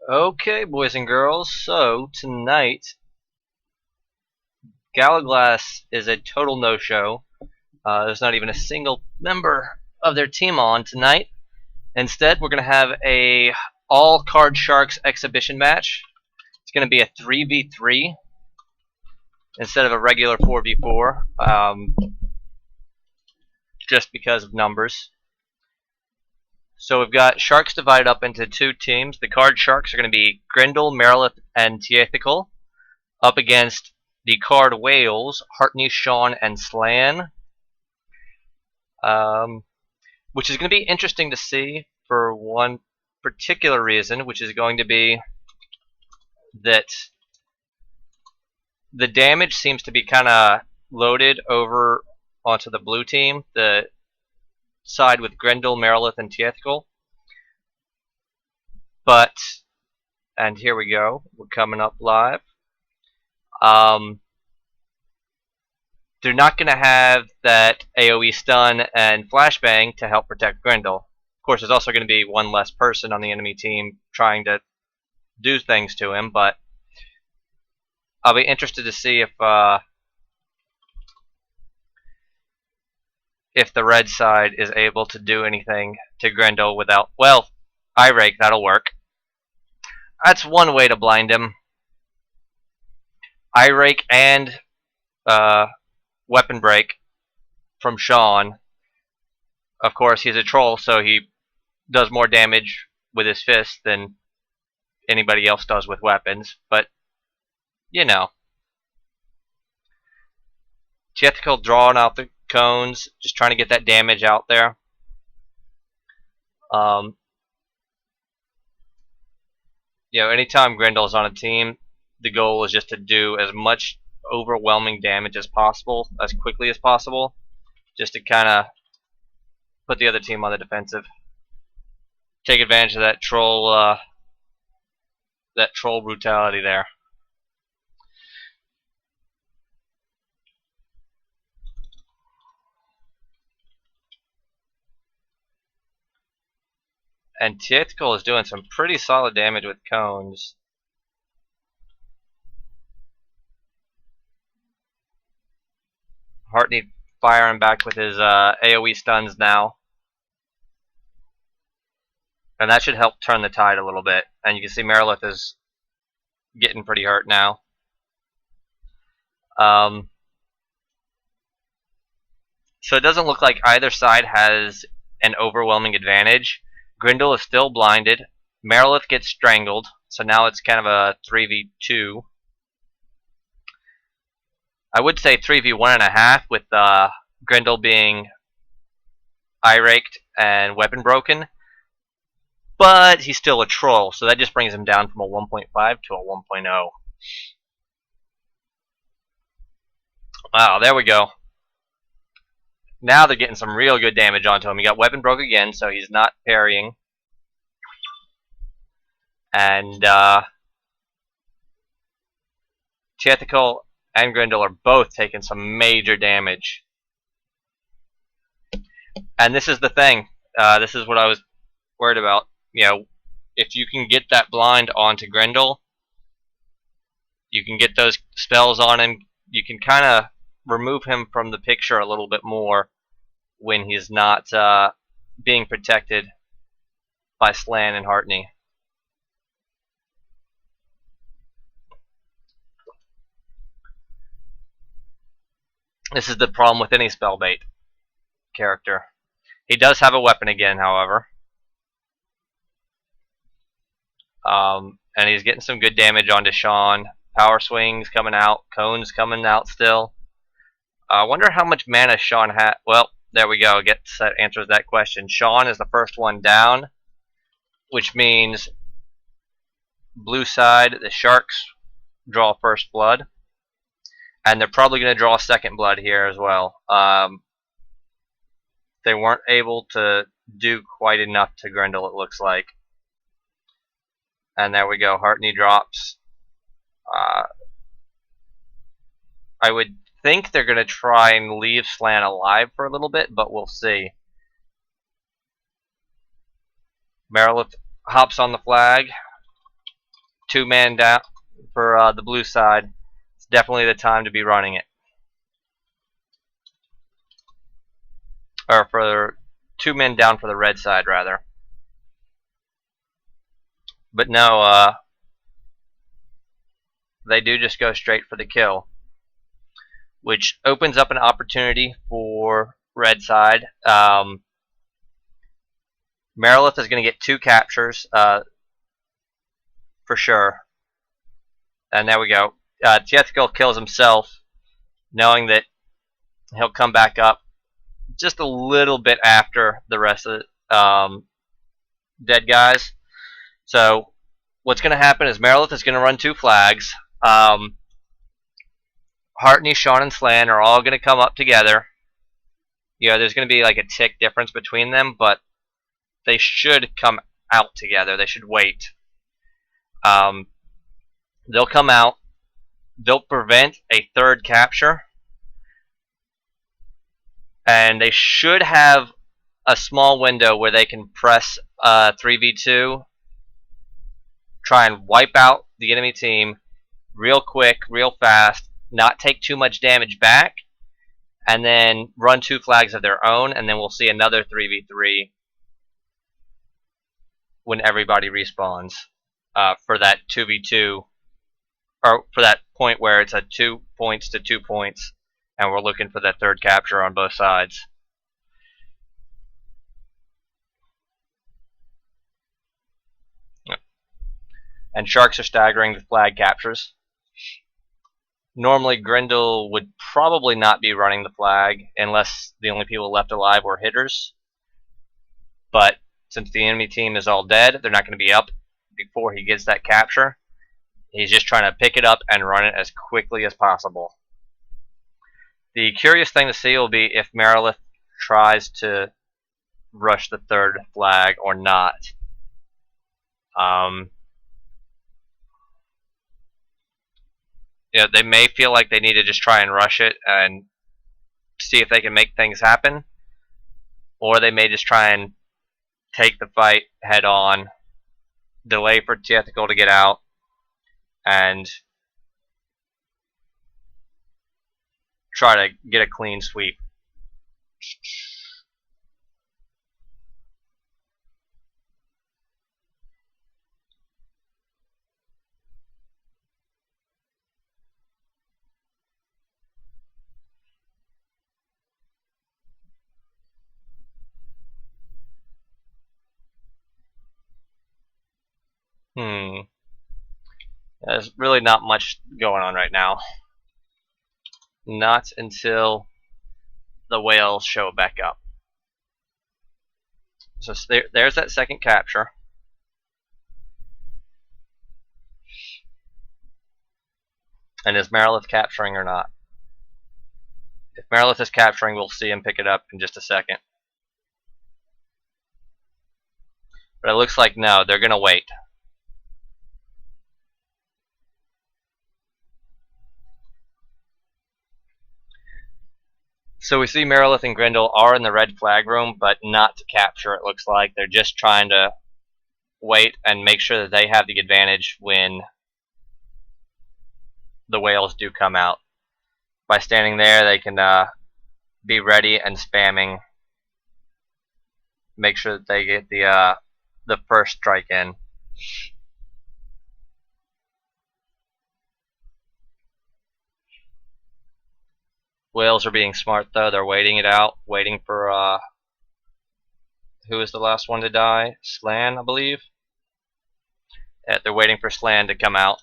Okay, boys and girls, so tonight, Galaglass is a total no-show. There's not even a single member of their team on tonight. Instead, we're going to have a all-card Sharks exhibition match. It's going to be a 3v3 instead of a regular 4v4, just because of numbers. So we've got Sharks divided up into two teams. The card Sharks are going to be Grendel, Merilith, and Tyaethecal up against the card Whales, Hartney, Shawn, and Slann. Which is going to be interesting to see for one particular reason, which is going to be that the damage seems to be kind of loaded over onto the blue team, the side with Grendel, Merilith, and Tyaethecal. But, and here we go, we're coming up live. They're not going to have that AoE stun and flashbang to help protect Grendel. Of course, there's also going to be one less person on the enemy team trying to do things to him, but I'll be interested to see if the red side is able to do anything to Grendel without, well, eye rake, that'll work. That's one way to blind him. Eye rake and weapon break from Shawn. Of course, he's a troll, so he does more damage with his fist than anybody else does with weapons, but you know. Tyaethecal drawing out the cones, just trying to get that damage out there. Anytime Grendel's on a team, the goal is just to do as much overwhelming damage as possible, as quickly as possible, just to kind of put the other team on the defensive. Take advantage of that troll brutality there. And Tyaethecal is doing some pretty solid damage with cones. Hartney firing back with his AoE stuns now. And that should help turn the tide a little bit. And you can see Merilith is getting pretty hurt now. So it doesn't look like either side has an overwhelming advantage. Grendel is still blinded. Merilith gets strangled. So now it's kind of a 3v2. I would say 3v1.5 with Grendel being eye raked and weapon broken. But he's still a troll, so that just brings him down from a 1.5 to a 1.0. Wow, there we go. Now they're getting some real good damage onto him. He got weapon broke again, so he's not parrying. And Tyaethecal and Grendel are both taking some major damage. And this is the thing. This is what I was worried about. If you can get that blind onto Grendel, you can get those spells on him. You can kind of remove him from the picture a little bit more when he's not being protected by Slann and Hartney. This is the problem with any spell bait character. He does have a weapon again, however. And he's getting some good damage onto Shawn. Power swings coming out. Cones coming out still. I wonder how much mana Shawn had. Well, there we go. That answers that question. Shawn is the first one down, which means blue side, the Sharks draw first blood. And they're probably going to draw second blood here as well. They weren't able to do quite enough to Grendel, it looks like. And there we go. Hartney drops. I would think they're going to try and leave Slann alive for a little bit, but we'll see. Merilith hops on the flag. 2-man down for the blue side, it's definitely the time to be running it. Or for 2 men down for the red side, rather. But no, they do just go straight for the kill, which opens up an opportunity for red side. Merilith is going to get 2 captures for sure. And there we go. Tyaethecal kills himself, knowing that he'll come back up just a little bit after the rest of the dead guys. So what's going to happen is Merilith is going to run 2 flags. Hartney, Shawn, and Slann are all going to come up together. You know, there's going to be like a tick difference between them, but they should come out together. They should wait. They'll come out. They'll prevent a 3rd capture. And they should have a small window where they can press 3v2, try and wipe out the enemy team real quick, real fast, not take too much damage back, and then run 2 flags of their own, and then we'll see another 3v3 when everybody respawns for that 2v2, or for that point where it's a 2 points to 2 points, and we're looking for that 3rd capture on both sides. And sharks are staggering the flag captures. Normally Grendel would probably not be running the flag unless the only people left alive were hitters. But since the enemy team is all dead, they're not going to be up before he gets that capture. He's just trying to pick it up and run it as quickly as possible. The curious thing to see will be if Merilith tries to rush the 3rd flag or not. You know, they may feel like they need to just try and rush it and see if they can make things happen, or they may just try and take the fight head on, delay for Tyaethecal to get out, and try to get a clean sweep. There's really not much going on right now. Not until the whales show back up. So there's that 2nd capture. And is Merilith capturing or not? If Merilith is capturing, we'll see him pick it up in just a second. But it looks like no, they're going to wait. So we see Merilith and Grendel are in the red flag room, but not to capture, it looks like. They're just trying to wait and make sure that they have the advantage when the whales do come out. By standing there, they can be ready and spamming. Make sure that they get the first strike in. Whales are being smart though. They're waiting it out, waiting for who is the last one to die? Slann, I believe. Yeah, they're waiting for Slann to come out.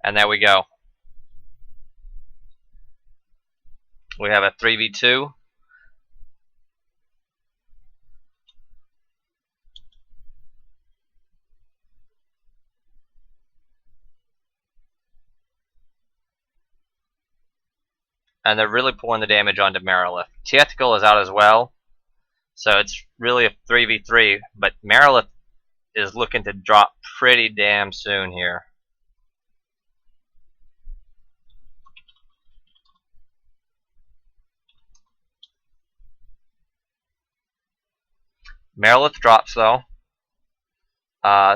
And there we go. We have a 3v2. And they're really pulling the damage onto Merilith. Tyaethecal is out as well, so it's really a 3v3, but Merilith is looking to drop pretty damn soon here. Merilith drops though.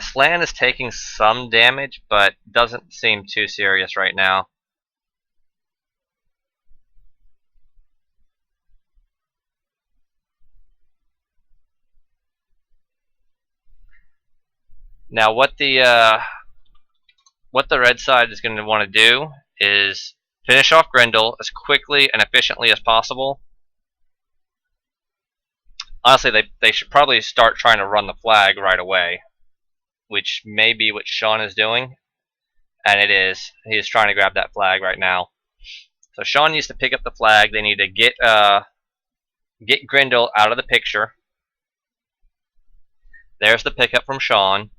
Slann is taking some damage, but doesn't seem too serious right now. Now, what the red side is going to want to do is finish off Grendel as quickly and efficiently as possible. Honestly, they should probably start trying to run the flag right away, which may be what Shawn is doing, and it is. He is trying to grab that flag right now. So Shawn needs to pick up the flag. They need to get Grendel out of the picture. There's the pickup from Shawn.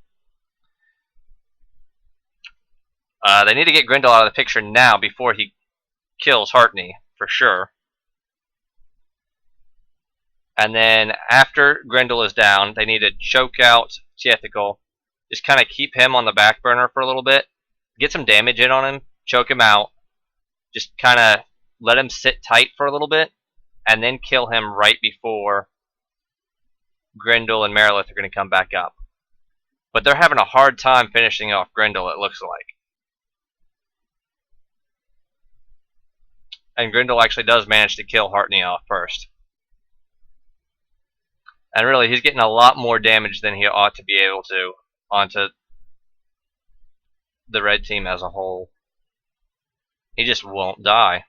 They need to get Grendel out of the picture now before he kills Hartney, for sure. And then after Grendel is down, they need to choke out Tyaethecal. Just kind of keep him on the back burner for a little bit. Get some damage in on him. Choke him out. Just kind of let him sit tight for a little bit. And then kill him right before Grendel and Merilith are going to come back up. But they're having a hard time finishing off Grendel, it looks like. And Grendel actually does manage to kill Hartney off first. And really, he's getting a lot more damage than he ought to be able to onto the red team as a whole. He just won't die.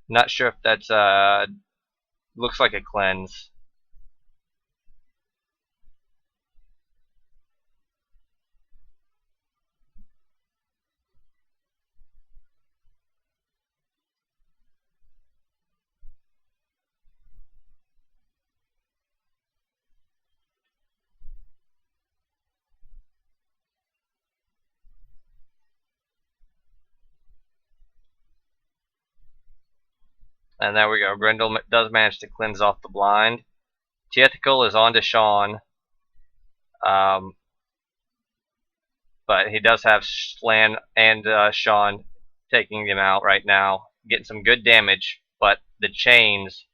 Not sure if that's looks like a cleanse. And there we go. Grendel does manage to cleanse off the blind. Tyaethecal is on to Shawn. But he does have Slann and Shawn taking him out right now. Getting some good damage, but the chains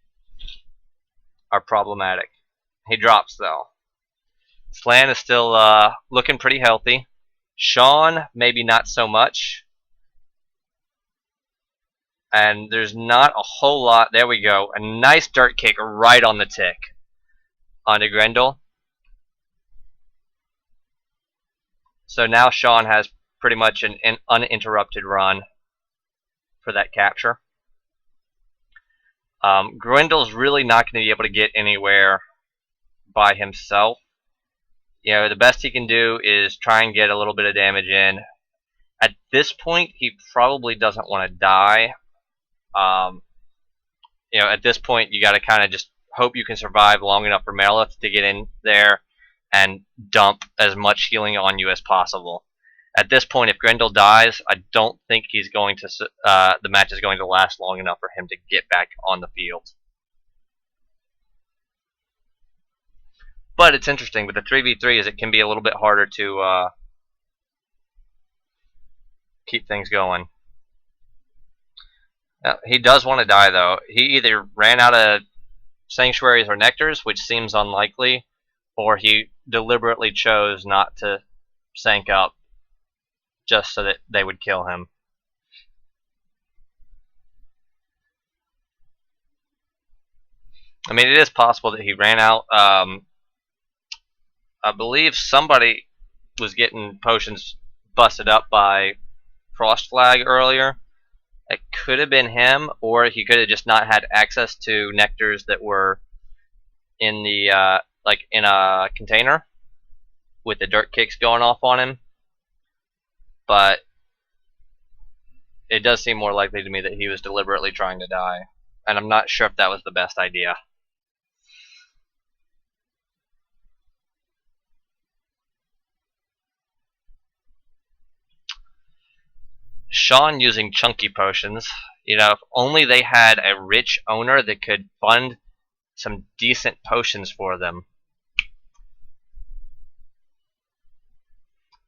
are problematic. He drops, though. Slann is still looking pretty healthy. Shawn, maybe not so much. And there's not a whole lot. There we go. A nice dirt kick right on the tick onto Grendel. So now Shawn has pretty much an uninterrupted run for that capture. Grendel's really not going to be able to get anywhere by himself. You know, the best he can do is try and get a little bit of damage in. At this point, he probably doesn't want to die. You know, at this point, you got to kind of just hope you can survive long enough for Merilith to get in there and dump as much healing on you as possible. At this point, if Grendel dies, I don't think he's going to. The match is going to last long enough for him to get back on the field. But it's interesting with the 3v3 it can be a little bit harder to keep things going. Now, he does want to die, though. He either ran out of sanctuaries or nectars, which seems unlikely, or he deliberately chose not to sank up just so that they would kill him. I mean, it is possible that he ran out. I believe somebody was getting potions busted up by Frost Flag earlier. It could have been him, or he could have just not had access to nectars that were in the like in a container with the dirt kicks going off on him. But it does seem more likely to me that he was deliberately trying to die, and I'm not sure if that was the best idea. Shawn using chunky potions. You know, if only they had a rich owner that could fund some decent potions for them.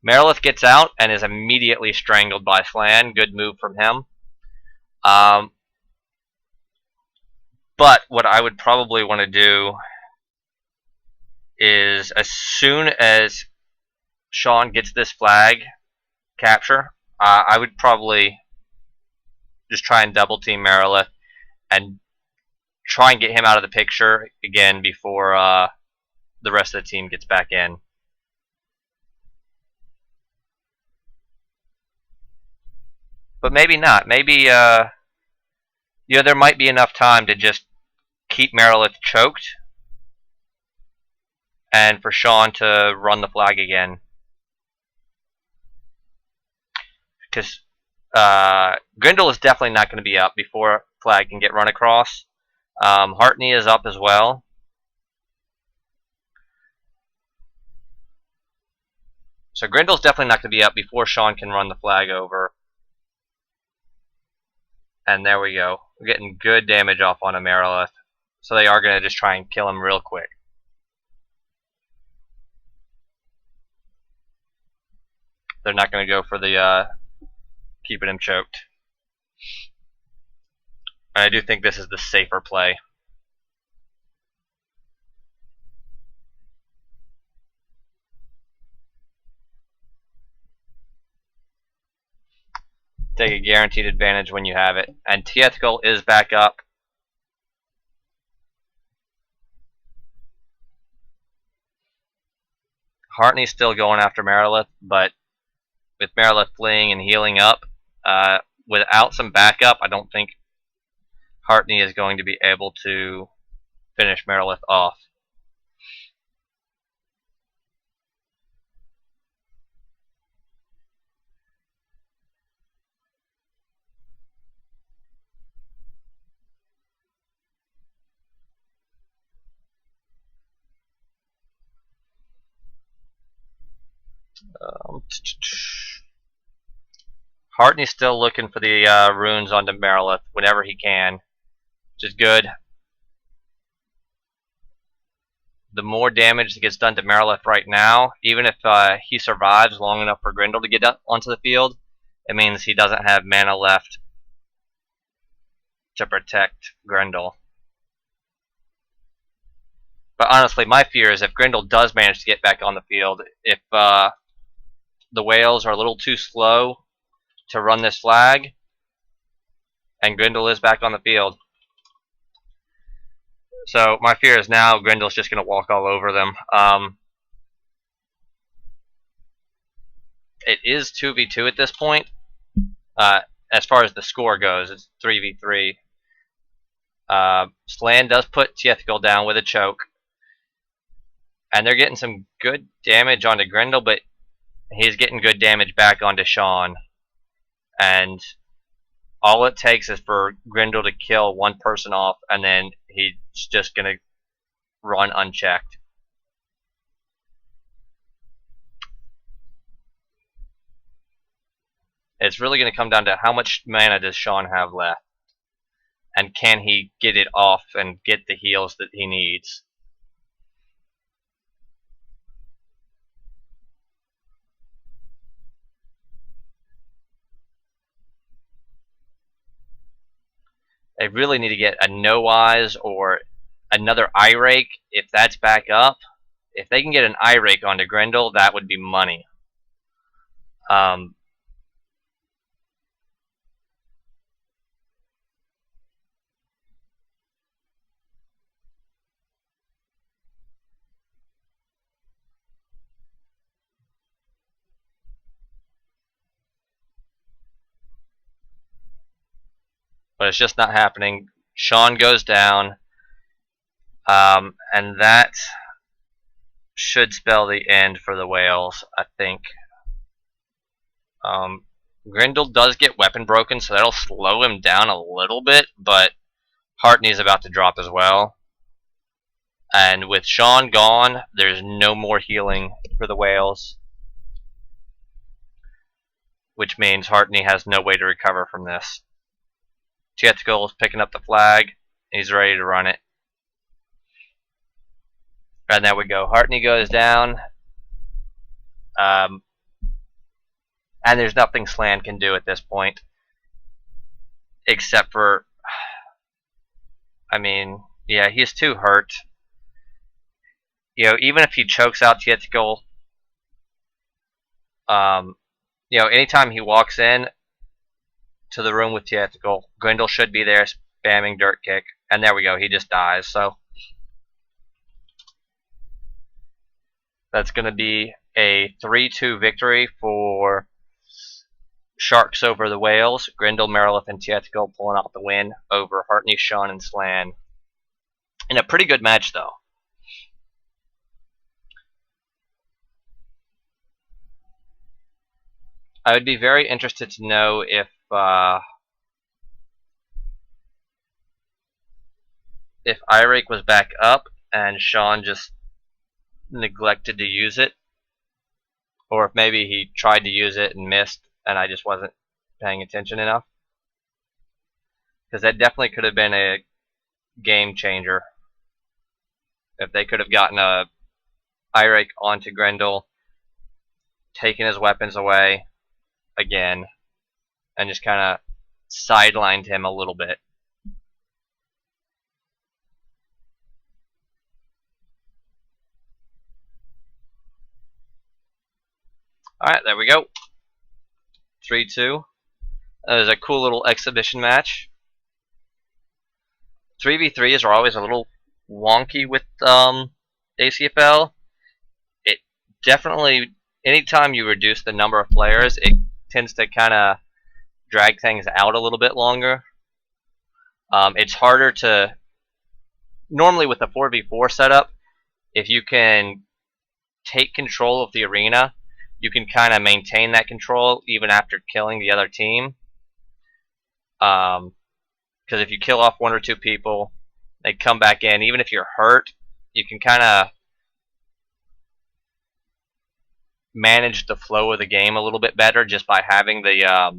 Merilith gets out and is immediately strangled by Slann. Good move from him. But what I would probably want to do is as soon as Shawn gets this flag capture, I would probably just try and double team Merilith and try and get him out of the picture again before the rest of the team gets back in. But maybe not. Maybe there might be enough time to just keep Merilith choked and for Shawn to run the flag again. Because Grendel is definitely not going to be up before flag can get run across. Hartney is up as well. So Grendel's definitely not going to be up before Shawn can run the flag over. And there we go. We're getting good damage off on a Merilith. So they are going to just try and kill him real quick. They're not going to go for the keeping him choked. And I do think this is the safer play. Take a guaranteed advantage when you have it. And Tyaethecal is back up. Hartney's still going after Merilith, but with Merilith fleeing and healing up, without some backup, I don't think Hartney is going to be able to finish Merilith off. Hartney's still looking for the runes onto Merilith whenever he can, which is good. The more damage that gets done to Merilith right now, even if he survives long enough for Grendel to get up onto the field, it means he doesn't have mana left to protect Grendel. But honestly, my fear is if Grendel does manage to get back on the field, if the whales are a little too slow to run this flag, and Grendel is back on the field. So my fear is now Grendel's just going to walk all over them. It is 2v2 at this point. As far as the score goes, it's 3v3. Slann does put Tyaethecal down with a choke. And they're getting some good damage onto Grendel, but he's getting good damage back onto Shawn. And all it takes is for Grendel to kill one person off, and then he's just going to run unchecked. It's really going to come down to how much mana does Shawn have left. And can he get it off and get the heals that he needs. They really need to get a No Eyes or another Eye Rake if that's back up. If they can get an Eye Rake onto Grendel, that would be money. But it's just not happening. Shawn goes down. And that should spell the end for the whales, I think. Grendel does get weapon broken, so that'll slow him down a little bit, but Hartney's about to drop as well. And with Shawn gone, there's no more healing for the whales, which means Hartney has no way to recover from this. Tyaethecal is picking up the flag. He's ready to run it. And there we go. Hartney goes down. And there's nothing Slann can do at this point. Except for... I mean, yeah, he's too hurt. even if he chokes out Tyaethecal, anytime he walks in to the room with Tyaethecal, Grendel should be there spamming Dirt Kick, and there we go, he just dies. So that's going to be a 3-2 victory for Sharks over the Whales. Grendel, Merilith, and Tyaethecal pulling out the win over Hartney, Shawn, and Slann. In a pretty good match, though. I would be very interested to know if Irake was back up and Shawn just neglected to use it, or if maybe he tried to use it and missed and I just wasn't paying attention enough, because that definitely could have been a game changer if they could have gotten a Irake onto Grendel, taken his weapons away again, and just kind of sidelined him a little bit. Alright, there we go. 3-2. That was a cool little exhibition match. 3v3s are always a little wonky with ACFL. It definitely, anytime you reduce the number of players, it tends to kind of drag things out a little bit longer. It's harder to, normally with a 4v4 setup, if you can take control of the arena, you can kind of maintain that control even after killing the other team. Because if you kill off 1 or 2 people, they come back in. Even if you're hurt, you can kind of manage the flow of the game a little bit better just by having the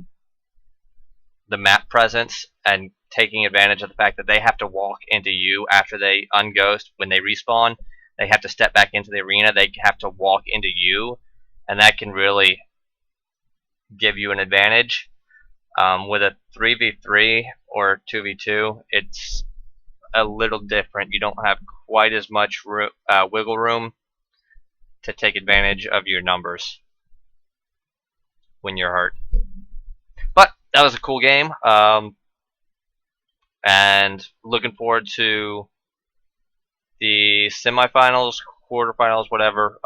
map presence and taking advantage of the fact that they have to walk into you after they unghost. When they respawn, they have to step back into the arena. They have to walk into you, and that can really give you an advantage. With a 3v3 or 2v2, it's a little different. You don't have quite as much wiggle room to take advantage of your numbers when you're hurt. But that was a cool game, and looking forward to the semifinals, quarterfinals, whatever.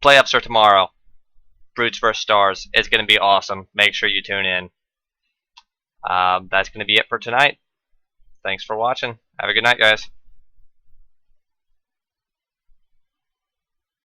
Playoffs are tomorrow. Brutes vs. Stars. It's going to be awesome. Make sure you tune in. That's going to be it for tonight. Thanks for watching. Have a good night, guys.